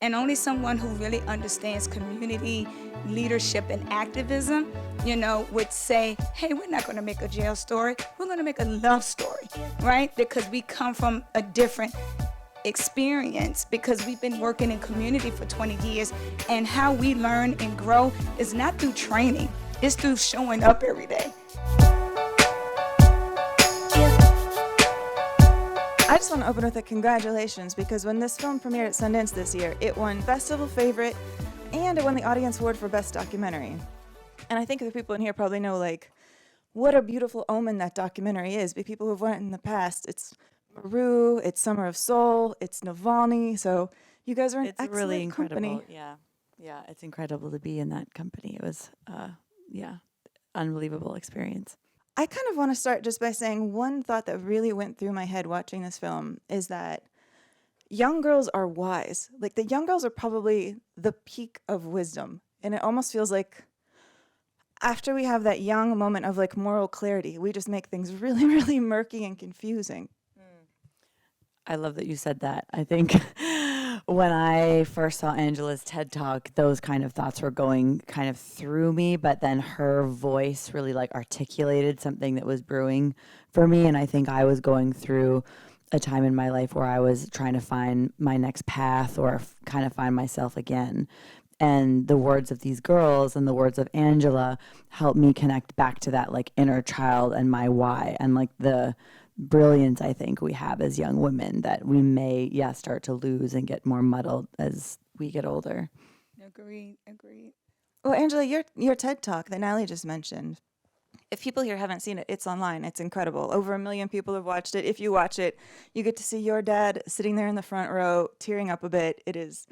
And only someone who really understands community leadership and activism, would say, hey, we're not going to make a jail story. We're going to make a love story, right? Because we come from a different experience, because we've been working in community for 20 years. And how we learn and grow is not through training. It's through showing up every day. I just want to open with a congratulations, because when this film premiered at Sundance this year, it won Festival Favorite and it won the Audience Award for Best Documentary. And I think the people in here probably know, what a beautiful omen that documentary is. But people who've won it in the past, it's Maru, it's Summer of Soul, it's Navalny. So you guys are an excellent really incredible company. Yeah, it's incredible to be in that company. It was unbelievable experience. I kind of want to start just by saying one thought that really went through my head watching this film is that young girls are wise. The young girls are probably the peak of wisdom. And it almost feels like after we have that young moment of moral clarity, we just make things really, really murky and confusing. I love that you said that. I think when I first saw Angela's TED Talk, those kind of thoughts were going kind of through me, but then her voice really articulated something that was brewing for me. And I think I was going through a time in my life where I was trying to find my next path or kind of find myself again. And the words of these girls and the words of Angela helped me connect back to that inner child and my why, and the brilliance I think we have as young women that we may start to lose and get more muddled as we get older. Agreed. Well, Angela, your TED Talk that Natalie just mentioned, if people here haven't seen it, it's online. It's incredible. Over 1 million people have watched it. If you watch it, you get to see your dad sitting there in the front row, tearing up a bit. It is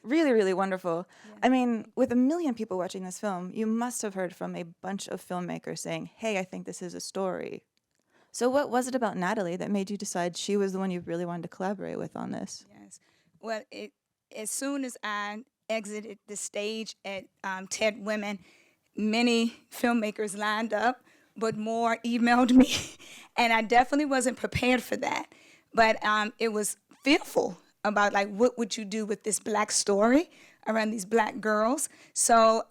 really, really wonderful. Yeah. I mean, with 1 million people watching this film, you must have heard from a bunch of filmmakers saying, hey, I think this is a story. So what was it about Natalie that made you decide she was the one you really wanted to collaborate with on this? Yes. Well, as soon as I exited the stage at TED Women, many filmmakers lined up, but more emailed me. And I definitely wasn't prepared for that. But it was fearful about what would you do with this Black story around these Black girls. So,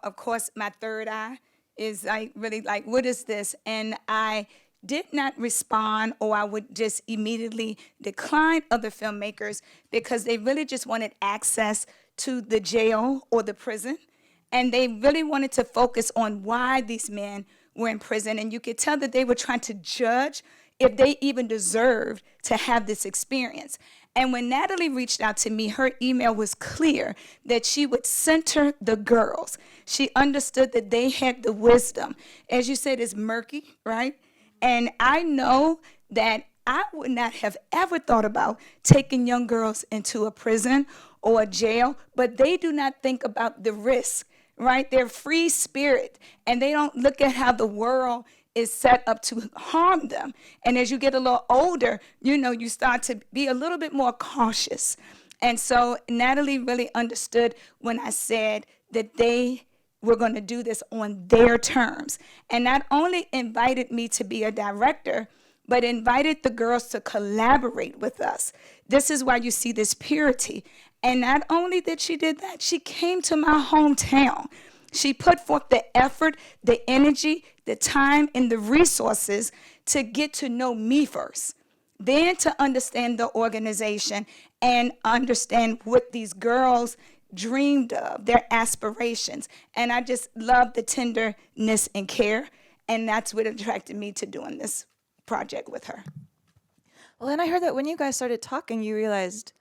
of course, my third eye is really what is this? And I did not respond, or I would just immediately decline other filmmakers because they really just wanted access to the jail or the prison. And they really wanted to focus on why these men were in prison. And you could tell that they were trying to judge if they even deserved to have this experience. And when Natalie reached out to me, her email was clear that she would center the girls. She understood that they had the wisdom. As you said, it's murky, right? And I know that I would not have ever thought about taking young girls into a prison or a jail, but they do not think about the risk, right? They're free spirit, and they don't look at how the world is set up to harm them. And as you get a little older, you start to be a little bit more cautious. And so Natalie really understood when I said that they were going to do this on their terms, and not only invited me to be a director, but invited the girls to collaborate with us. This is why you see this purity. And not only did she did that, she came to my hometown. She put forth the effort, the energy, the time, and the resources to get to know me first, then to understand the organization and understand what these girls dreamed of, their aspirations. And I just love the tenderness and care, and that's what attracted me to doing this project with her. Well, and I heard that when you guys started talking, you realized,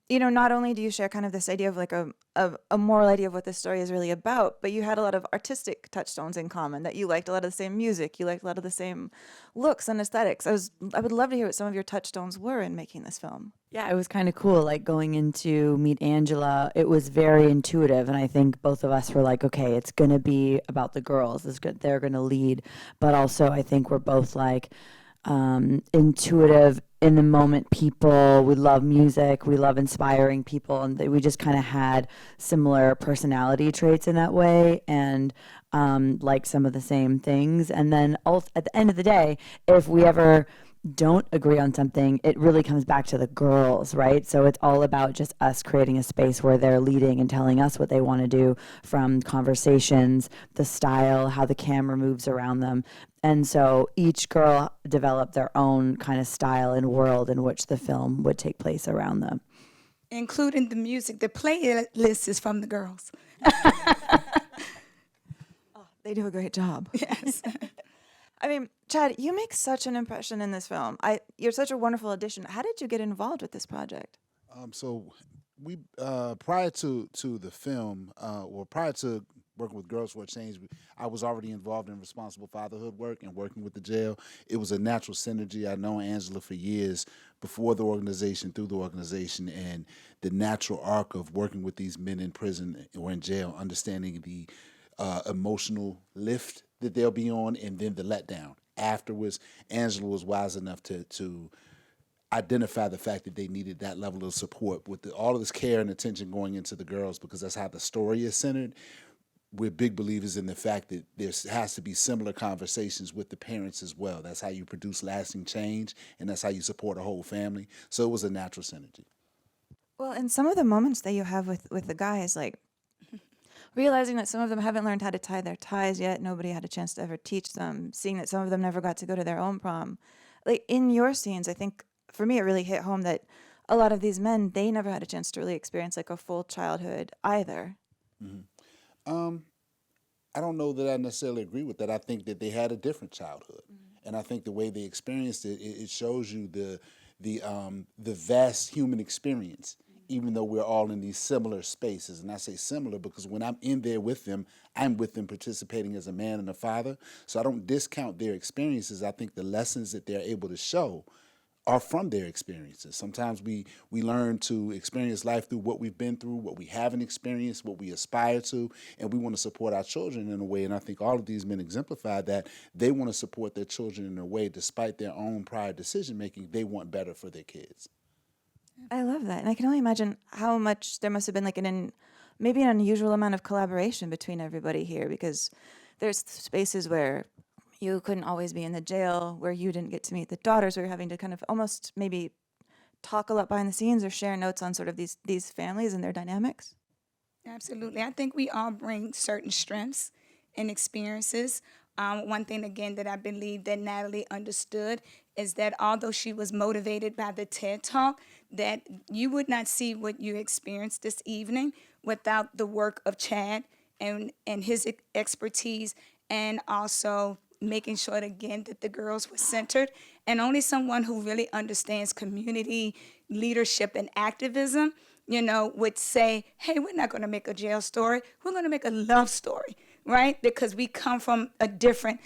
not only do you share kind of this idea of a moral idea of what this story is really about, but you had a lot of artistic touchstones in common, that you liked a lot of the same music, you liked a lot of the same looks and aesthetics. I would love to hear what some of your touchstones were in making this film. Yeah, it was kind of cool. Going into meet Angela, it was very intuitive, and I think both of us were okay, it's going to be about the girls. They're going to lead, but also I think we're both intuitive, in the moment people. We love music, we love inspiring people, and we just kind of had similar personality traits in that way, and like some of the same things. And then at the end of the day, if we ever don't agree on something, it really comes back to the girls, right? So it's all about just us creating a space where they're leading and telling us what they want to do, from conversations, the style, how the camera moves around them. And so each girl developed their own kind of style and world in which the film would take place around them. Including the music. The playlist is from the girls. They do a great job. Yes. I mean, Chad, you make such an impression in this film. You're such a wonderful addition. How did you get involved with this project? So we prior to the film, or prior to working with Girls for a Change, I was already involved in responsible fatherhood work and working with the jail. It was a natural synergy. I'd known Angela for years before the organization, through the organization, and the natural arc of working with these men in prison or in jail, understanding the emotional lift that they'll be on, and then the letdown afterwards. Angela was wise enough to identify the fact that they needed that level of support with all of this care and attention going into the girls, because that's how the story is centered. We're big believers in the fact that there has to be similar conversations with the parents as well. That's how you produce lasting change, and that's how you support a whole family. So it was a natural synergy. Well, and some of the moments that you have with the guys, like realizing that some of them haven't learned how to tie their ties yet, nobody had a chance to ever teach them, seeing that some of them never got to go to their own prom. Like in your scenes, I think for me it really hit home that a lot of these men, they never had a chance to really experience like a full childhood either. I don't know that I necessarily agree with that. I think that they had a different childhood, and I think the way they experienced it, it shows you the vast human experience. Even though we're all in these similar spaces, and I say similar because when I'm in there with them, I'm with them participating as a man and a father. So I don't discount their experiences. I think the lessons that they're able to show are from their experiences. Sometimes we learn to experience life through what we've been through, what we haven't experienced, what we aspire to, and we want to support our children in a way. And I think all of these men exemplify that. They want to support their children in a way, despite their own prior decision making. They want better for their kids. I love that. And I can only imagine how much there must have been like maybe an unusual amount of collaboration between everybody here, because there's spaces where you couldn't always be in the jail, where you didn't get to meet the daughters, where you're having to kind of almost maybe talk a lot behind the scenes or share notes on sort of these families and their dynamics. Absolutely. I think we all bring certain strengths and experiences. One thing, again, that I believe that Natalie understood is that although she was motivated by the TED Talk, that you would not see what you experienced this evening without the work of Chad and his expertise, and also making sure, again, that the girls were centered. And only someone who really understands community leadership and activism, would say, hey, we're not going to make a jail story. We're going to make a love story, right? Because we come from a different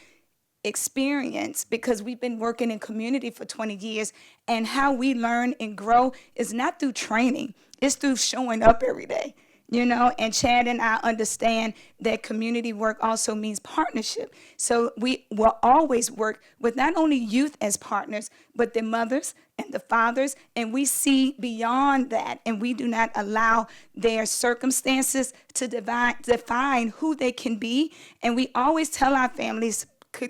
experience, because we've been working in community for 20 years. And how we learn and grow is not through training. It's through showing up every day. And Chad and I understand that community work also means partnership. So we will always work with not only youth as partners, but the mothers and the fathers. And we see beyond that, and we do not allow their circumstances to define who they can be. And we always tell our families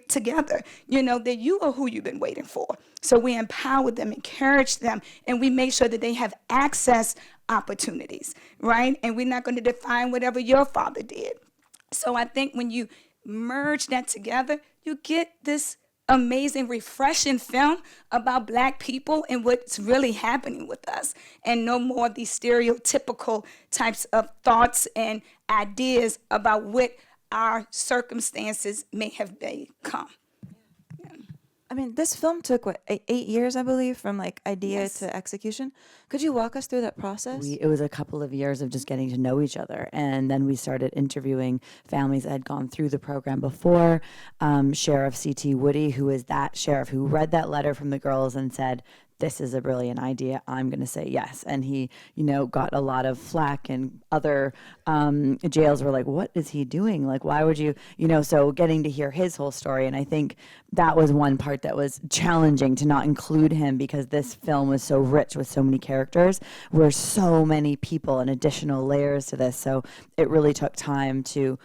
together, that you are who you've been waiting for. So we empower them, encourage them, and we make sure that they have access opportunities, right? And we're not going to define whatever your father did. So I think when you merge that together, you get this amazing, refreshing film about Black people and what's really happening with us, and no more of these stereotypical types of thoughts and ideas about what our circumstances may have become. I mean, this film took, 8 years, I believe, from like idea Yes. to execution. Could you walk us through that process? It was a couple of years of just getting to know each other. And then we started interviewing families that had gone through the program before. Sheriff C.T. Woody, who is that sheriff who read that letter from the girls and said, this is a brilliant idea. I'm going to say yes. And he, got a lot of flack, and other jails were like, what is he doing? Like, why would you, so getting to hear his whole story. And I think that was one part that was challenging, to not include him, because this film was so rich with so many characters. Were so many people and additional layers to this. So it really took time to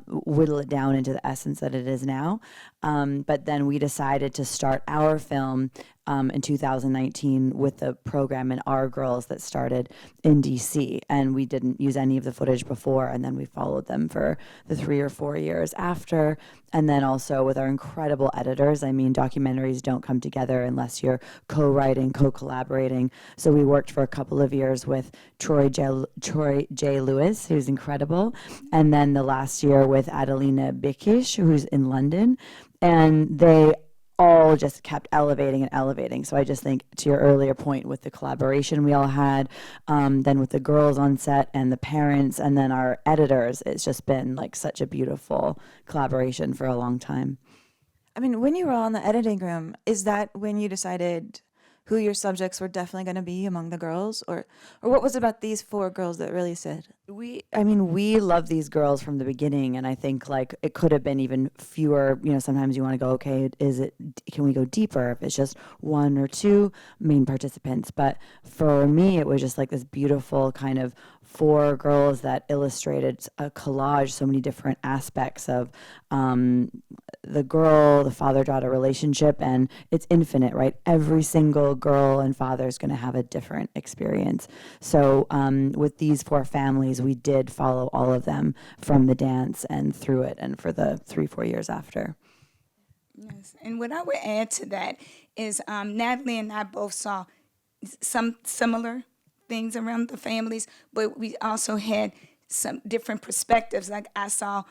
whittle it down into the essence that it is now. But then we decided to start our film in 2019 with the program in Our Girls that started in DC. And we didn't use any of the footage before, and then we followed them for the 3 or 4 years after. And then also with our incredible editors. I mean, documentaries don't come together unless you're co-writing, co-collaborating. So we worked for a couple of years with Troy J. Lewis, who's incredible. And then the last year with Adelina Bikish, who's in London. And they all just kept elevating and elevating. So I just think, to your earlier point, with the collaboration we all had, then with the girls on set and the parents and then our editors, it's just been like such a beautiful collaboration for a long time. I mean, when you were all in the editing room, is that when you decided who your subjects were definitely going to be among the girls, or what was it about these 4 girls that really said? We love these girls from the beginning, and I think like it could have been even fewer. You know, sometimes you want to go, okay, can we go deeper if it's just 1 or 2 main participants? But for me, it was just like this beautiful kind of 4 girls that illustrated a collage, so many different aspects of the girl, the father-daughter relationship, and it's infinite, right? Every single girl and father is going to have a different experience. So with these 4 families, we did follow all of them from the dance and through it, and for the 3-4 years after. Yes, and what I would add to that is Natalie and I both saw some similar things around the families, but we also had some different perspectives. Like I saw,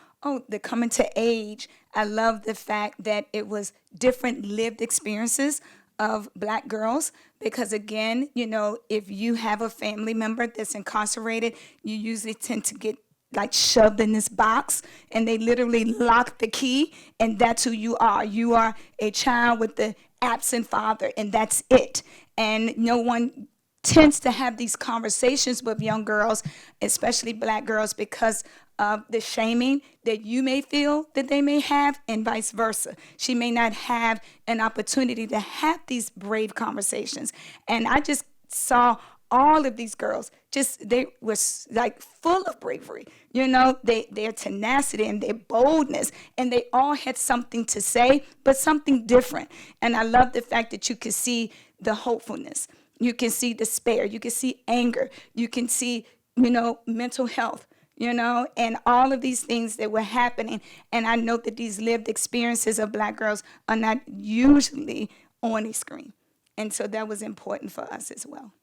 the coming to age. I love the fact that it was different lived experiences of Black girls, because again, you know, if you have a family member that's incarcerated, you usually tend to get like shoved in this box, and they literally lock the key, and that's who you are. You are a child with the absent father, and that's it. And no one tends to have these conversations with young girls, especially Black girls, because of the shaming that you may feel that they may have, and vice versa. She may not have an opportunity to have these brave conversations. And I just saw all of these girls, they were like full of bravery, you know, their tenacity and their boldness, and they all had something to say, but something different. And I love the fact that you could see the hopefulness. You can see despair, you can see anger, you can see, you know, mental health, you know, and all of these things that were happening. And I know that these lived experiences of Black girls are not usually on a screen. And so that was important for us as well.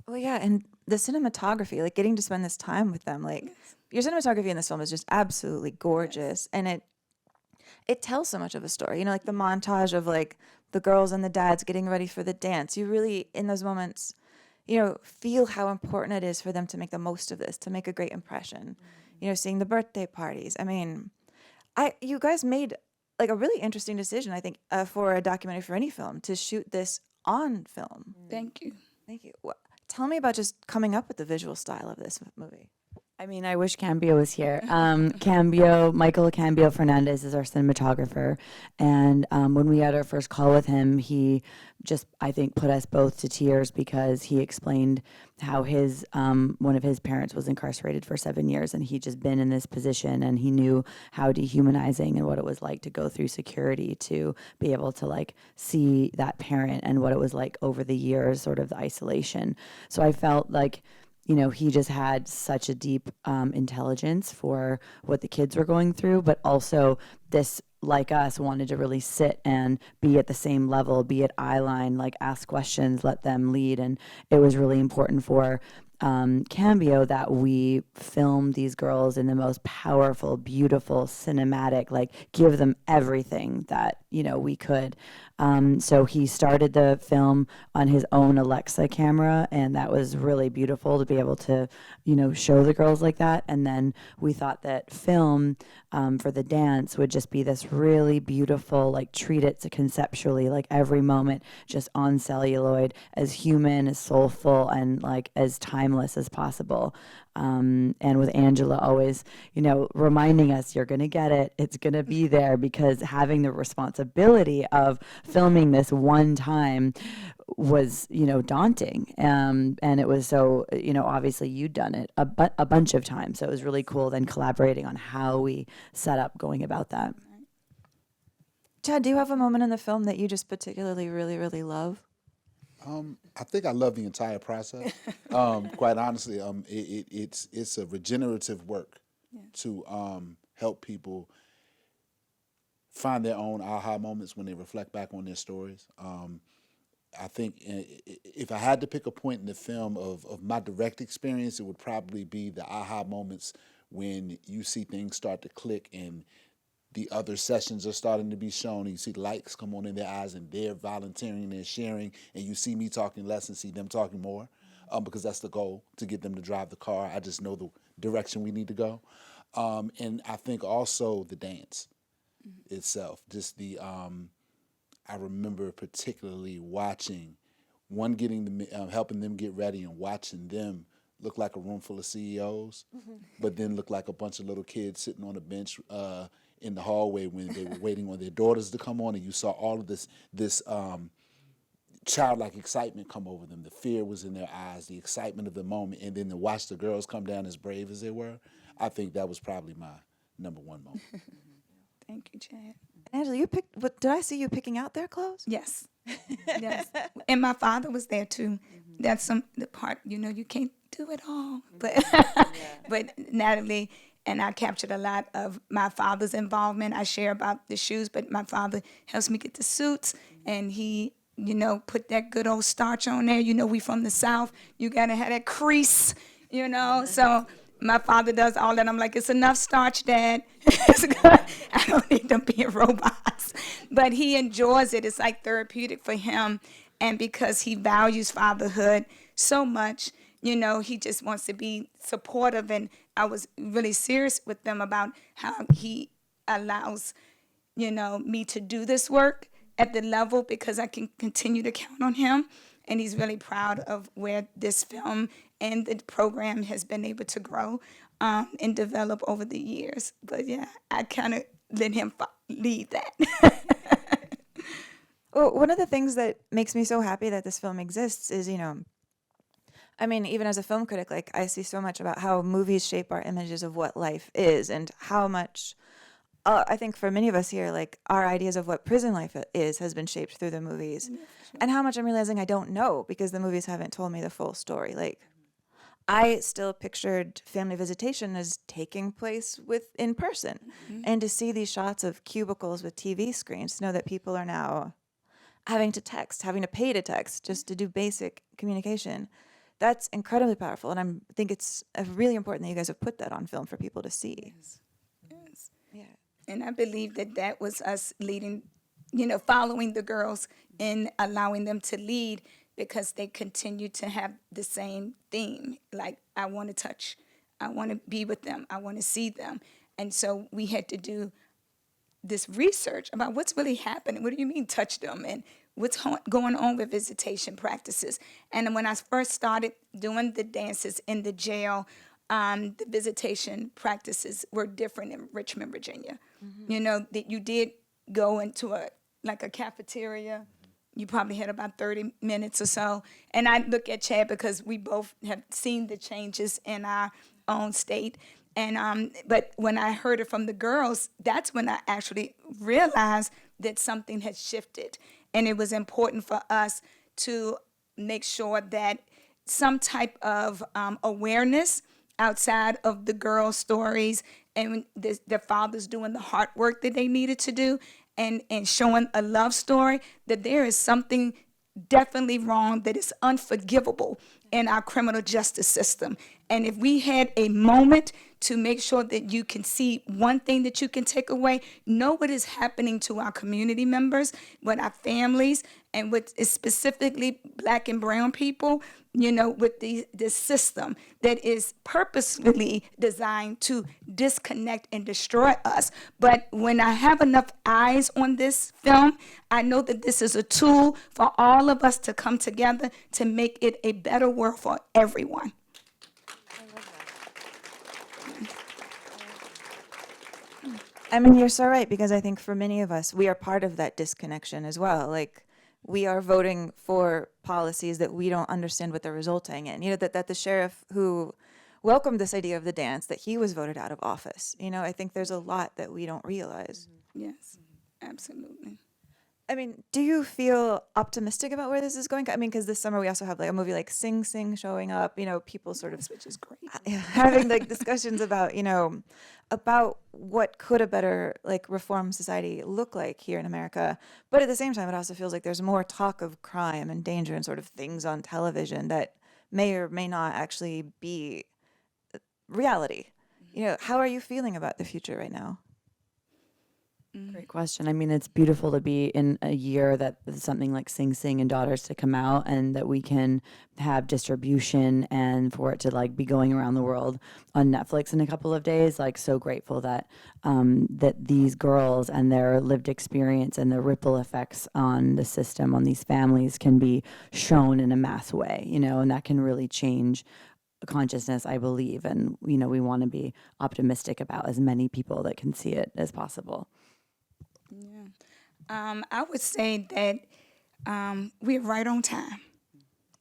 Well, yeah, and the cinematography, like getting to spend this time with them, like your cinematography in this film is just absolutely gorgeous, and it tells so much of a story. You know, like the montage of like the girls and the dads getting ready for the dance. You really, in those moments, you know, feel how important it is for them to make the most of this, to make a great impression. You know, seeing the birthday parties. I mean, you guys made like a really interesting decision, I think, for a documentary, for any film, to shoot this on film. Thank you. Thank you. Tell me about just coming up with the visual style of this movie. I mean, I wish Cambio was here. Michael Cambio Fernandez is our cinematographer. And when we had our first call with him, he just, I think, put us both to tears, because he explained how his one of his parents was incarcerated for 7 years, and he'd just been in this position, and he knew how dehumanizing and what it was like to go through security, to be able to like see that parent, and what it was like over the years, sort of the isolation. So I felt like, you know, he just had such a deep intelligence for what the kids were going through, but also this, like us, wanted to really sit and be at the same level, be at eye line, like ask questions, let them lead. And it was really important for Cambio that we filmed these girls in the most powerful, beautiful, cinematic, like give them everything that, you know, we could. So he started the film on his own Alexa camera, and that was really beautiful to be able to, you know, show the girls like that. And then we thought that film for the dance would just be this really beautiful, like treat it to conceptually, like every moment just on celluloid, as human, as soulful, and like as timeless as possible. And with Angela always, you know, reminding us, you're going to get it, it's going to be there, because having the responsibility of filming this one time was, you know, daunting. And it was so, you know, obviously you'd done it a bunch of times. So it was really cool then collaborating on how we set up going about that. Chad, do you have a moment in the film that you just particularly really, really love? I think I love the entire process. Quite honestly, it's a regenerative work to help people find their own aha moments when they reflect back on their stories. I think if I had to pick a point in the film of my direct experience, it would probably be the aha moments when you see things start to click and the other sessions are starting to be shown. And you see lights come on in their eyes and they're volunteering and they're sharing. And you see me talking less and see them talking more because that's the goal, to get them to drive the car. I just know the direction we need to go. And I think also the dance itself, just I remember particularly watching one getting them, helping them get ready and watching them look like a room full of CEOs, but then look like a bunch of little kids sitting on a bench in the hallway when they were waiting on their daughters to come on, and you saw all of this childlike excitement come over them. The fear was in their eyes, the excitement of the moment, and then to watch the girls come down as brave as they were. I think that was probably my number one moment. Thank you, Chad. Angela, you picked. What did I see you picking out their clothes? Yes. Yes. And my father was there too. That's the part, you can't do it all. But but Natalie and I captured a lot of my father's involvement. I share about the shoes, but my father helps me get the suits, and he, put that good old starch on there. We from the South. You gotta have that crease, So my father does all that. I'm like, it's enough starch, Dad. It's good. I don't need them being robots. But he enjoys it. It's like therapeutic for him. And because he values fatherhood so much, he just wants to be supportive. And I was really serious with them about how he allows, me to do this work at the level because I can continue to count on him. And he's really proud of where this film and the program has been able to grow and develop over the years. But yeah, I kind of let him lead that. Well, one of the things that makes me so happy that this film exists is, I mean, even as a film critic, like I see so much about how movies shape our images of what life is and how much, I think for many of us here, like our ideas of what prison life is has been shaped through the movies. And how much I'm realizing I don't know because the movies haven't told me the full story. Like I still pictured family visitation as taking place in person. And to see these shots of cubicles with TV screens, to know that people are now having to pay to text just to do basic communication. That's incredibly powerful. And I think it's really important that you guys have put that on film for people to see. Yes. Yeah. And I believe that was us leading, following the girls and allowing them to lead because they continue to have the same theme. Like, I want to touch. I want to be with them. I want to see them. And so we had to do this research about what's really happening. What do you mean touch them? And what's going on with visitation practices? And when I first started doing the dances in the jail, the visitation practices were different in Richmond, Virginia. That you did go into a cafeteria. You probably had about 30 minutes or so. And I look at Chad because we both have seen the changes in our own state. And but when I heard it from the girls, that's when I actually realized that something had shifted. And it was important for us to make sure that some type of awareness outside of the girls' stories and their fathers doing the hard work that they needed to do and showing a love story, that there is something definitely wrong, that is unforgivable in our criminal justice system. And if we had a moment to make sure that you can see one thing that you can take away, know what is happening to our community members, with our families, and with specifically Black and brown people, with this system that is purposefully designed to disconnect and destroy us. But when I have enough eyes on this film, I know that this is a tool for all of us to come together to make it a better world for everyone. I mean, you're so right, because I think for many of us, we are part of that disconnection as well. Like, we are voting for policies that we don't understand what they're resulting in. That the sheriff who welcomed this idea of the dance, that he was voted out of office. I think there's a lot that we don't realize. Yes, absolutely. I mean, do you feel optimistic about where this is going? I mean, because this summer we also have like a movie like Sing Sing showing up. You know, people sort of Which is great. having like discussions about, you know, about what could a better like reform society look like here in America. But at the same time, it also feels like there's more talk of crime and danger and sort of things on television that may or may not actually be reality. You know, how are you feeling about the future right now? Great question. I mean, it's beautiful to be in a year that something like Sing Sing and Daughters to come out and that we can have distribution and for it to like be going around the world on Netflix in a couple of days. Like, so grateful that that these girls and their lived experience and the ripple effects on the system, on these families, can be shown in a mass way, you know, and that can really change consciousness, I believe. And, you know, we want to be optimistic about as many people that can see it as possible. I would say that we're right on time.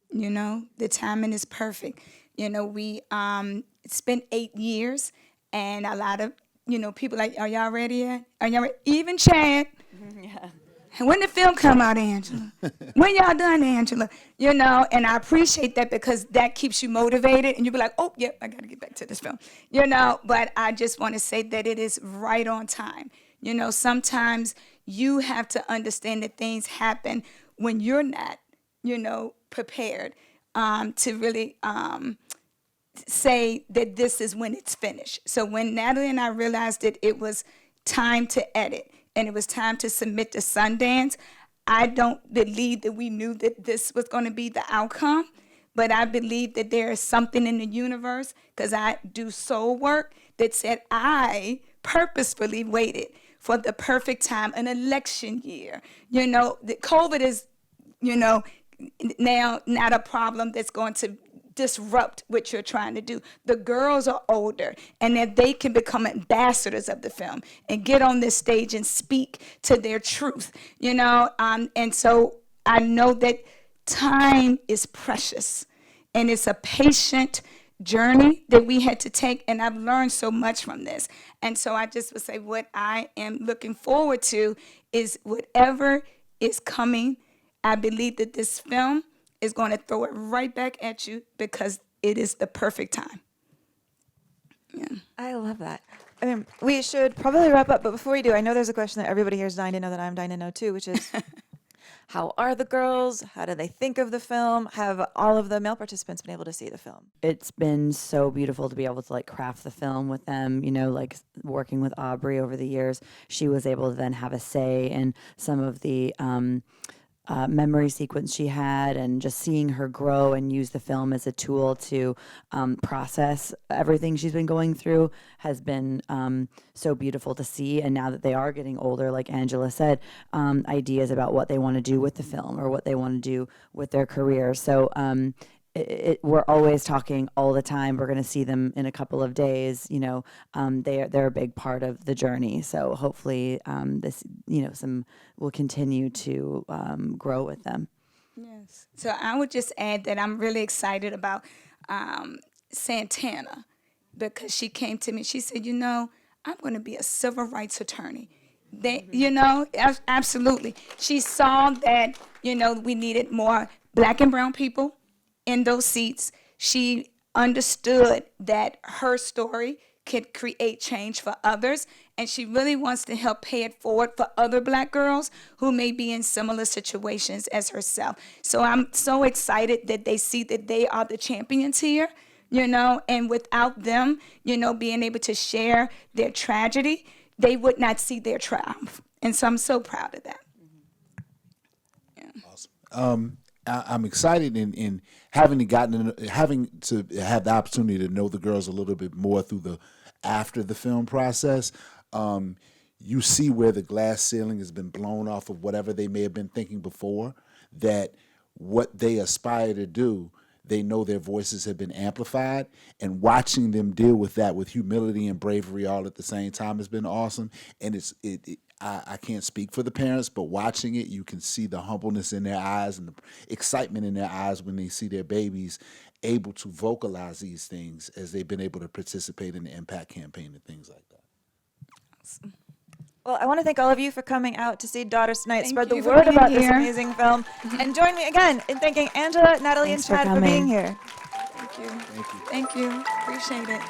You know, the timing is perfect. You know, we spent 8 years, and a lot of, you know, people like, are y'all ready yet? Are y'all ready? Even Chad. Yeah. When the film come out, Angela? When y'all done, Angela? You know, and I appreciate that because that keeps you motivated, and you be like, oh, yep, I got to get back to this film. You know, but I just want to say that it is right on time. You know, sometimes you have to understand that things happen when you're not, you know, prepared to really say that this is when it's finished. So when Natalie and I realized that it was time to edit and it was time to submit to Sundance, I don't believe that we knew that this was going to be the outcome, but I believe that there is something in the universe, because I do soul work, that said I purposefully waited for the perfect time, an election year. You know, the COVID is, you know, now not a problem that's going to disrupt what you're trying to do. The girls are older, and that they can become ambassadors of the film and get on this stage and speak to their truth, you know. And so I know that time is precious, and it's a patient journey that we had to take, and I've learned so much from this. And so I just would say what I am looking forward to is whatever is coming. I believe that this film is going to throw it right back at you because it is the perfect time. I love that. I mean, we should probably wrap up, but before we do, I know there's a question that everybody here is dying to know that I'm dying to know too, which is how are the girls? How do they think of the film? Have all of the male participants been able to see the film? It's been so beautiful to be able to like craft the film with them, you know, like working with Aubrey over the years. She was able to then have a say in some of the memory sequence she had, and just seeing her grow and use the film as a tool to process everything she's been going through has been so beautiful to see. And now that they are getting older, like Angela said, ideas about what they want to do with the film or what they want to do with their career. So we're always talking all the time. We're going to see them in a couple of days. You know, they're a big part of the journey. So hopefully, this, you know, some will continue to grow with them. Yes. So I would just add that I'm really excited about Santana, because she came to me. She said, you know, I'm going to be a civil rights attorney. They, you know, absolutely. She saw that, you know, we needed more black and brown people in those seats. She understood that her story could create change for others, and she really wants to help pay it forward for other black girls who may be in similar situations as herself. So I'm so excited that they see that they are the champions here, you know, and without them, you know, being able to share their tragedy, they would not see their triumph. And so I'm so proud of that. I'm excited in having having to have the opportunity to know the girls a little bit more through the after the film process. You see where the glass ceiling has been blown off of whatever they may have been thinking before, that what they aspire to do, they know their voices have been amplified, and watching them deal with that with humility and bravery all at the same time has been awesome. And I can't speak for the parents, but watching it, you can see the humbleness in their eyes and the excitement in their eyes when they see their babies able to vocalize these things as they've been able to participate in the impact campaign and things like that. Well, I want to thank all of you for coming out to see Daughters Tonight. Thank Spread the you for word being about this here. amazing film. And join me again in thanking Angela, Natalie, Thanks and for Chad for being coming. here. Thank you. Thank you. Thank you. Appreciate it.